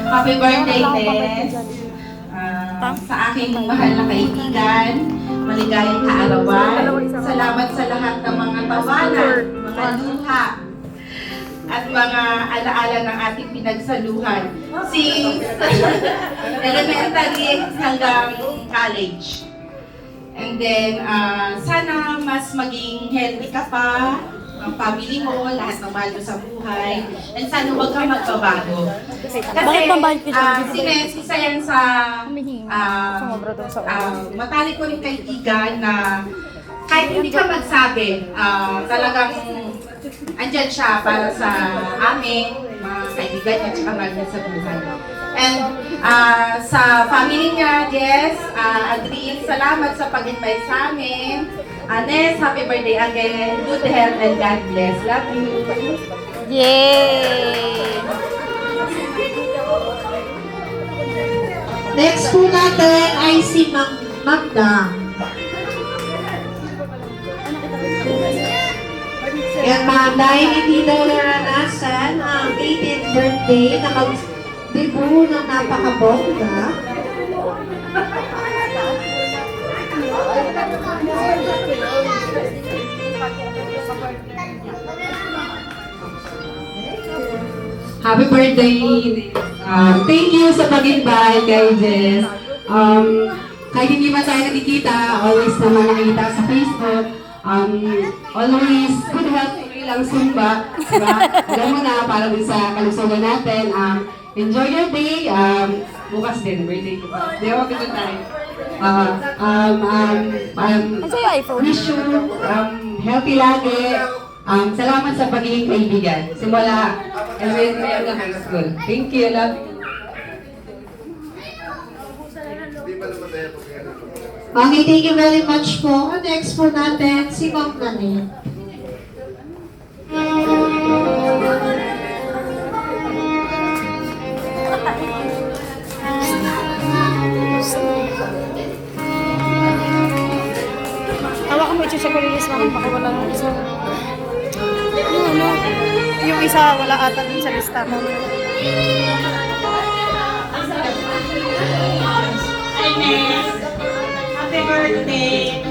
Happy birthday, Tess. Sa aking mahal na kaibigan, maligayang kaarawan. Salamat sa lahat ng mga tawanan, mga luha, at mga alaala ng ating pinagsaluhan. Elementary hanggang college. And then, sana mas maging healthy ka pa, ang family mo, lahat ng mahal mo sa buhay, and sana huwag kang magbabago. Kasi si Ness, isa yan sa matalik ko rin kaibigan na kahit hindi ka magsabi, talagang andyan siya para sa amin, mga kaibigan at saka mahal niya sa buhay. And sa family niya, Jess, Adrian, salamat sa pag-invite sa amin. Ness, happy birthday again. Good health and God bless. Love you. Yay! Next po natin ay si Magda. Yan ma'am, dahil hindi daw naranasan ang 18th birthday na mag-debut ng napakabongga. Happy birthday! Thank you sa pag-invite kay Jess. Kahit hindi man tayo nakikita, always naman nakikita sa Facebook. Always good health, tuloy lang Zumba. Diba? Alam mo na, para din sa kalusugan natin. Enjoy your day. Bukas din, birthday ko pa. Di ako good tayo. Wish you healthy lagi. Salamat sa pagiging kaibigan. Simula, elementary hanggang high school. Thank you, love you. Okay, thank you very much po. Next po natin si Ma'am Nanay. Hawakan mo ito sa kulilis naman, baka wala nung isa. Yung isa wala ata din sa lista mo. Hi, Ness. Happy birthday.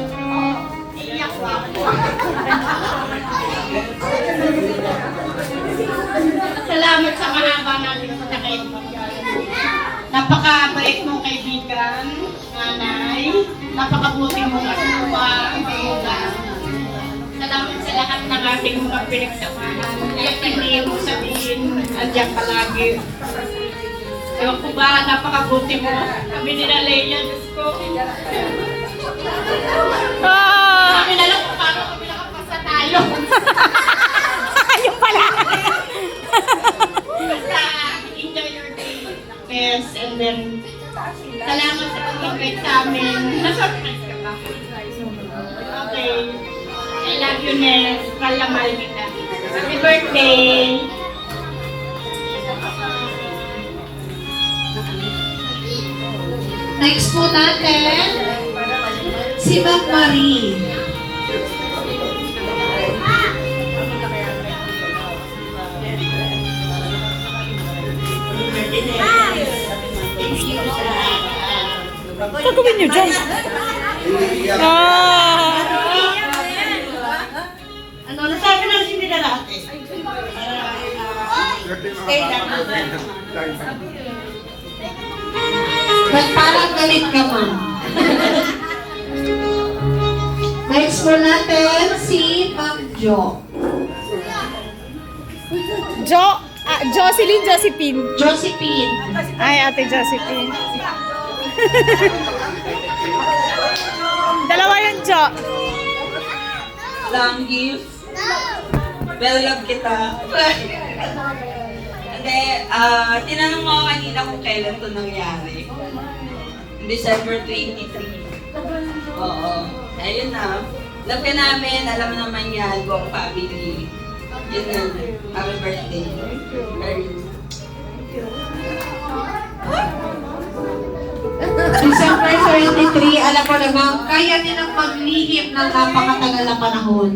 Iyak ko ako. Salamat sa mahaba natin sa kaibigan. Napakabait mong kaibigan, nanay. Napakabuti mong asawa, kaibigan. Salamat sa lahat ng ating mga pinagsamahan. Kaya hindi mo sabihin, andyan palagi. Ewan ko ba, napakabuti mo. Kami nila Leia, Diyos ko. Kami na lang kung paano kami nakapasa tayo. Yung pala! Basta, enjoy your day. Yes, and then, salamat sa pag-invite sa amin. Na-surprise ka ba? Okay. I love you, Ness. Mahal kita. Happy birthday! Next po natin si Ma'am Marie. Gagawin nyo dyan. Ano, nasabi na si nila natin? Stay lang. Ba't parang galit ka, Ma'am? Next po natin si Ma'am Jo. Josephine. Josephine. Ay, ate Josephine. Dalawa yung Jo. Long gifts. Well, love kita. Hindi, tinanong mo ako kanina kung kailan to nangyari. December 23. Oo. Ayun na. Love ka namin, alam mo naman yan, buong family. Yun na. Happy birthday. December 23, alam ko naman, kaya nilang maglihim ng napakatagal na panahon.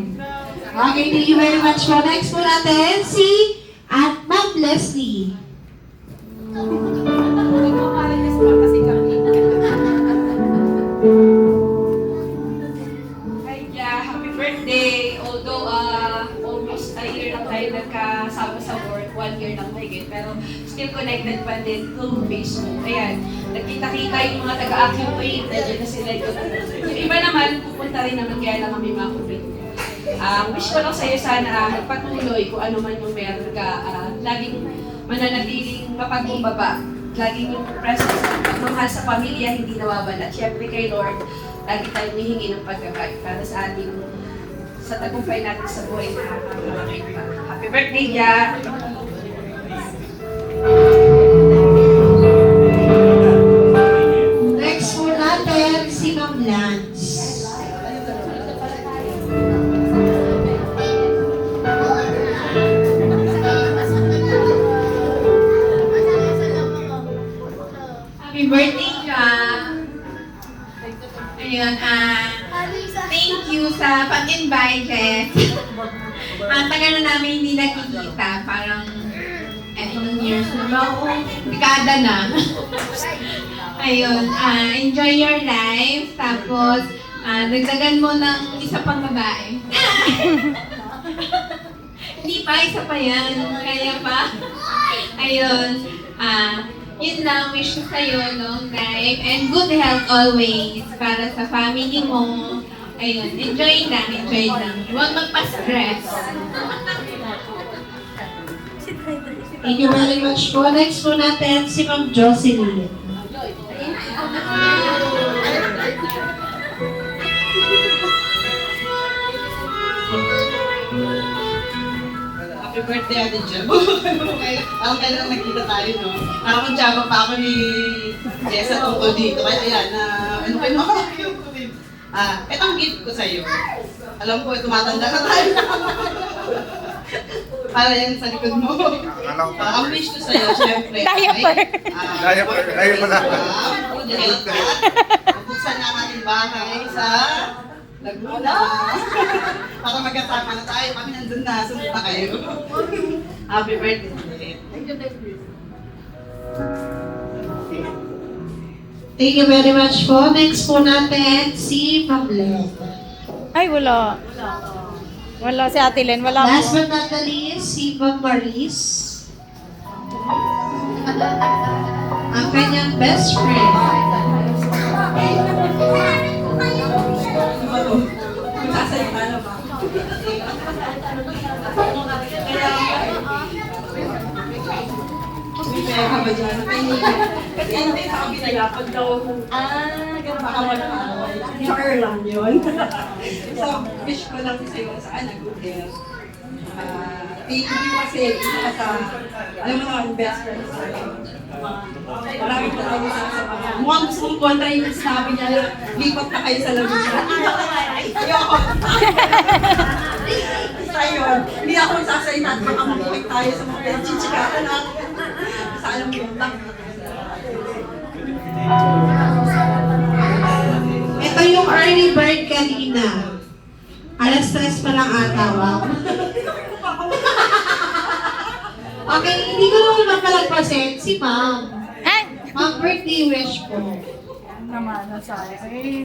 Okay, thank you very much po. Next po natin si Ma'am Leslie. din through Facebook. Ayan, nagkita-kita yung mga taga-accumulate, nandiyan na sila. Yung iba naman, pupunta rin naman kaya lang kami makupit. Wish ko lang sa'yo sana magpatuloy kung ano man yung meron ka. Laging mananatiling mapagkumbaba. Laging yung presence ng pagmamahal sa pamilya hindi nawawala. Siyempre kay Lord, lagi tayong hihingi ng paggabay para sa ating sa tagumpay natin sa buhay na nakakakita. Happy birthday, Ja! Next po natin, si Ma'am Lance. Happy birthday, Ja! Ayun, thank you sa pag-invite, Jess. Ang tagal na namin hindi nakikita, parang ilang years na ba? Dekada na. Ayun, enjoy your life, tapos dagdagan mo ng isa pang babae. Hindi pa, isa pa yan. Kaya pa. Ayun, yun lang, wish ko sa'yo long life and good health always para sa family mo. Ayun, enjoy lang. Huwag magpa-stress. Thank you very much po. Next po natin, si Ma'am Jocelyn. Happy birthday, Ate Jeb. Alam kailan nagkita tayo, no? Parang Java pa ako ni Jessa tungkol dito. Kaya ayan, ano kayo makakayong ko din. Itong gift ko sa'yo. Alam ko, tumatanda na tayo. Para yan sa likod mo. Ang wish ko sa'yo, syempre. Diaper. Diaper na. Good health. Buksan na ang ating bahay sa Laguna. Para magkasama na tayo. Kami nandun na. Sunod na kayo. Happy birthday. Thank you very much po. Next po natin, si Ma'am Len. Ay, wala. Wala si Ate Len. Wala Last po. but not the least, si Ma'am Maris. Ang kanyang best friend. Magsasalita na ba? May pera ka ba dyan? Kasi ano kayo sa kabila, pag daw ganun baka wala ka. Char lang yun. So, wish ko lang sa'yo saan good health. Thank you kasi isa ka sa, alam mo naman, best friend sa'yo. Maraming maraming sa mukhang gusto kong kontra yung sinabi niya na lipat na kayo sa Laguna. Ayoko. Basta yun. Hindi ako sasalita at baka mabuhay tayo sa mga pinagchichikaran na sa alam mo yun lang. Ito yung early bird kanina. Alas 3 pa lang ata, wow. Okay, hindi ko naman mapalagpasin si Ma'am. Ay! Ma'am, birthday wish po. Naman, nasaya.